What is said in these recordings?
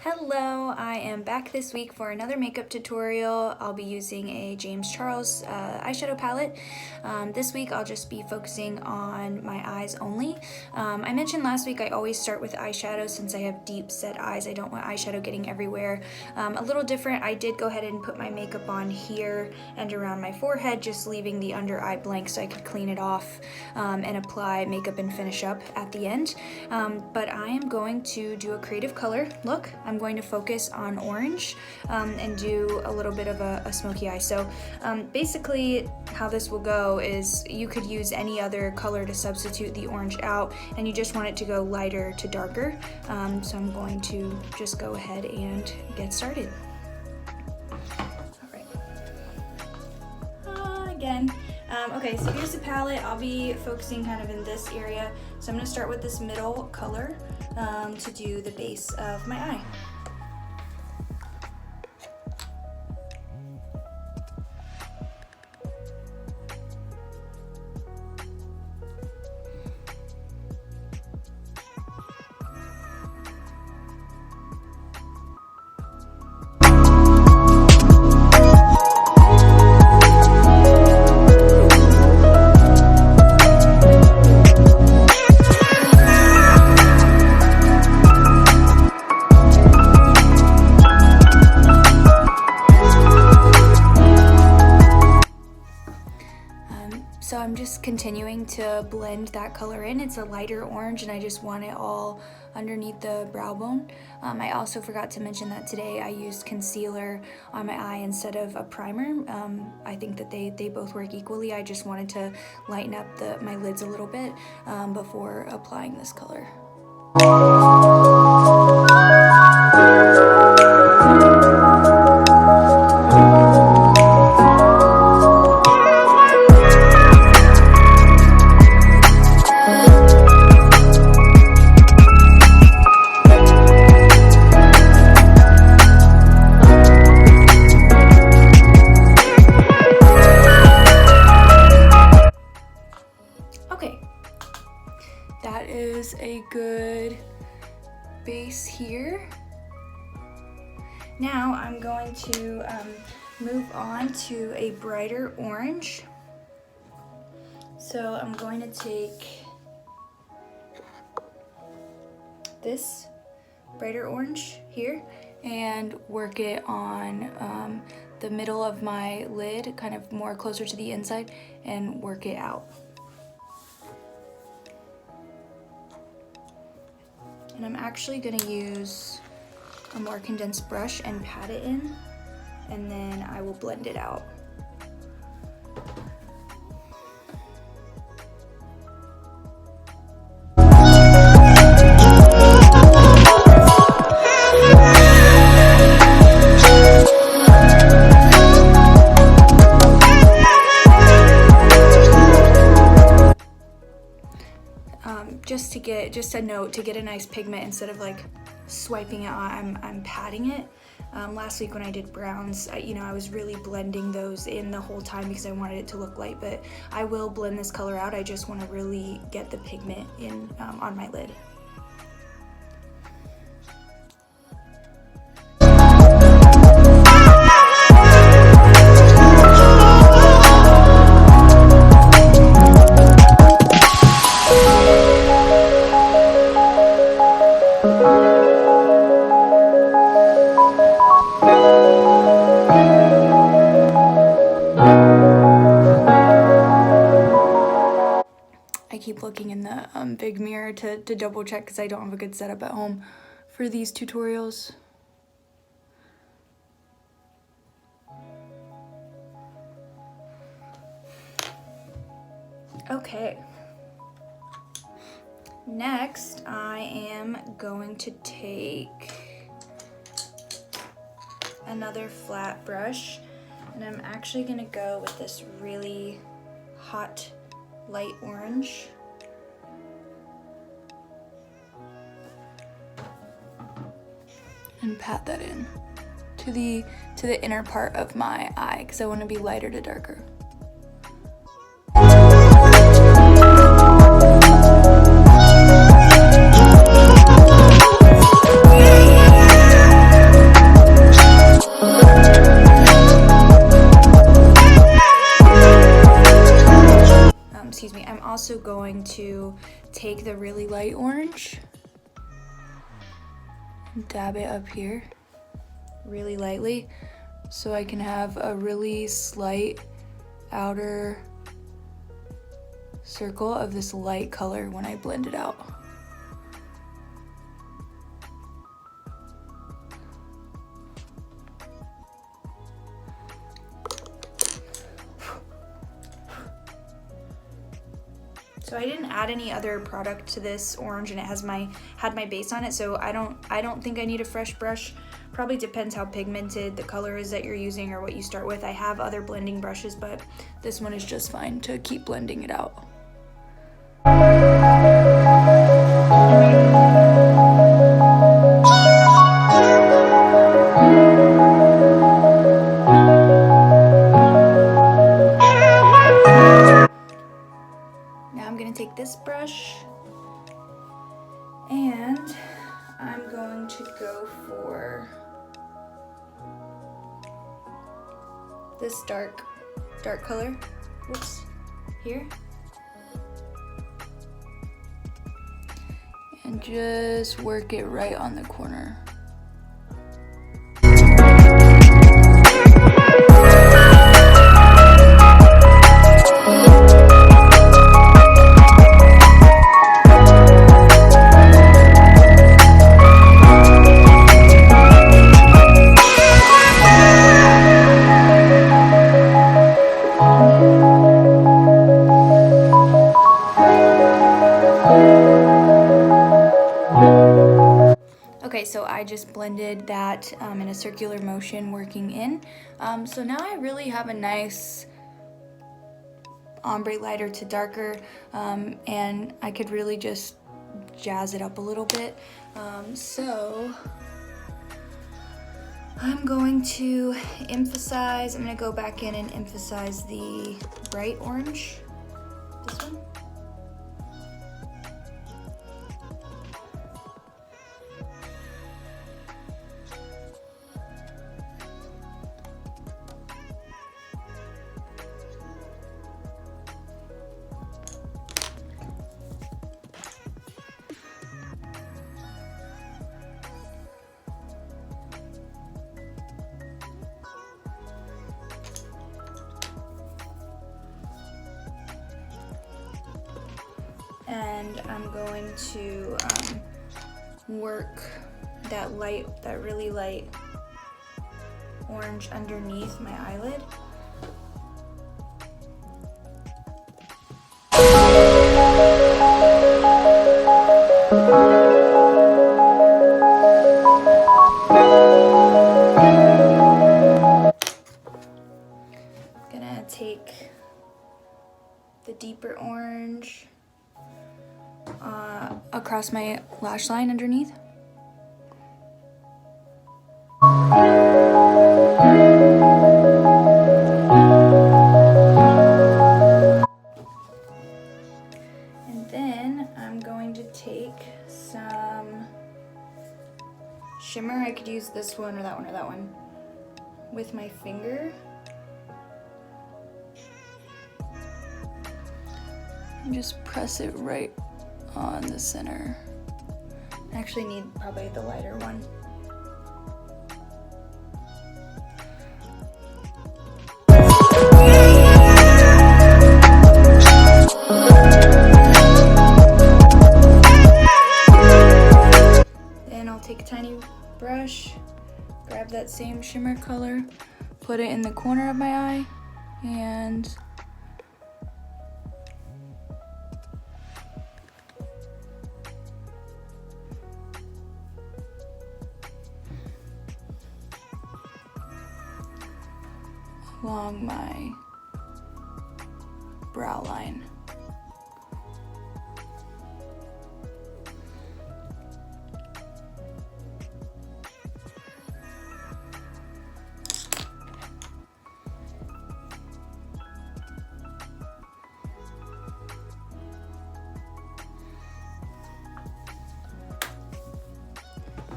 Hello, I am back this week for another makeup tutorial. I'll be using a James Charles eyeshadow palette. This week I'll just be focusing on my eyes only. I mentioned last week I always start with eyeshadow since I have deep set eyes. I don't want eyeshadow getting everywhere. A little different, I did go ahead and put my makeup on here and around my forehead, just leaving the under eye blank so I could clean it off and apply makeup and finish up at the end. But I am going to do a creative color look. I'm going to focus on orange and do a little bit of a smoky eye. So basically how this will go is you could use any other color to substitute the orange out, and you just want it to go lighter to darker. So I'm going to just go ahead and get started. All right. Again. Okay, so here's the palette. I'll be focusing kind of in this area. So I'm going to start with this middle color to do the base of my eye. So I'm just continuing to blend that color in. It's a lighter orange and I just want it all underneath the brow bone. I also forgot to mention that today I used concealer on my eye instead of a primer. I think that they both work equally. I just wanted to lighten up my lids a little bit before applying this color. That is a good base here. Now I'm going to move on to a brighter orange. So I'm going to take this brighter orange here and work it on the middle of my lid, kind of more closer to the inside, and work it out. And I'm actually going to use a more condensed brush and pat it in, and then I will blend it out. Just a note, to get a nice pigment, instead of like swiping it on, I'm patting it. Last week when I did browns, I was really blending those in the whole time because I wanted it to look light, but I will blend this color out. I just want to really get the pigment in on my lid. I keep looking in the big mirror to double check because I don't have a good setup at home for these tutorials. Okay. Next, I am going to take another flat brush, and I'm actually going to go with this really hot light orange. And pat that in to the inner part of my eye because I want to be lighter to darker. take the really light orange, dab it up here really lightly so I can have a really slight outer circle of this light color when I blend it out. So I didn't add any other product to this orange, and it had my base on it, so I don't think I need a fresh brush. Probably depends how pigmented the color is that you're using or what you start with. I have other blending brushes, but this one is just fine to keep blending it out. Now I'm gonna take this brush and I'm going to go for this dark color, whoops, here. And just work it right on the corner. Okay, so I just blended that in a circular motion working in. So now I really have a nice ombre lighter to darker, and I could really just jazz it up a little bit. So I'm going to go back in and emphasize the bright orange, this one. And I'm going to work that really light orange underneath my eyelid. Gonna take the deeper orange across my lash line underneath. And then I'm going to take some shimmer. I could use this one or that one or that one with my finger. And just press it right on the center. I actually need probably the lighter one. Then I'll take a tiny brush, grab that same shimmer color, put it in the corner of my eye, and along my brow line.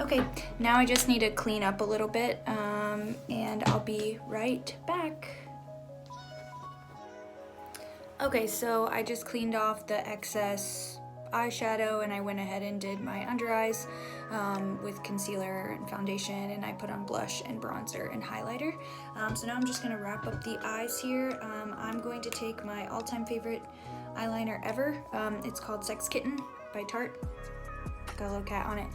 Okay, now I just need to clean up a little bit, and I'll be right back. Okay, so I just cleaned off the excess eyeshadow, and I went ahead and did my under eyes with concealer and foundation, and I put on blush and bronzer and highlighter. So now I'm just gonna wrap up the eyes here. I'm going to take my all-time favorite eyeliner ever. It's called Sex Kitten by Tarte. Got a little cat on it.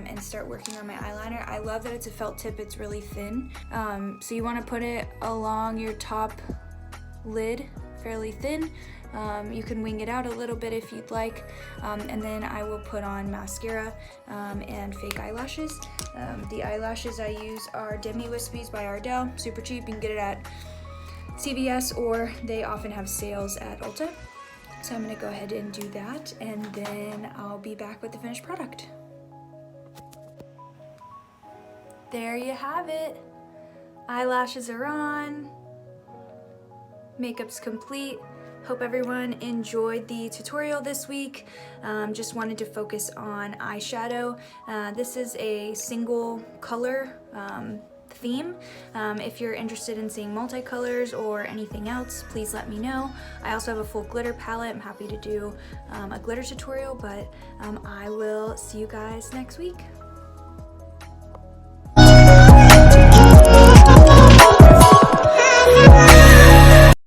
And start working on my eyeliner. I love that it's a felt tip, it's really thin. So you want to put it along your top lid, fairly thin. You can wing it out a little bit if you'd like. And then I will put on mascara and fake eyelashes. The eyelashes I use are Demi Wispies by Ardell, super cheap. You can get it at CVS, or they often have sales at Ulta. So I'm gonna go ahead and do that, and then I'll be back with the finished product. There you have it. Eyelashes are on. Makeup's complete. Hope everyone enjoyed the tutorial this week. Just wanted to focus on eyeshadow. This is a single color theme. If you're interested in seeing multicolors or anything else, please let me know. I also have a full glitter palette. I'm happy to do a glitter tutorial, but I will see you guys next week.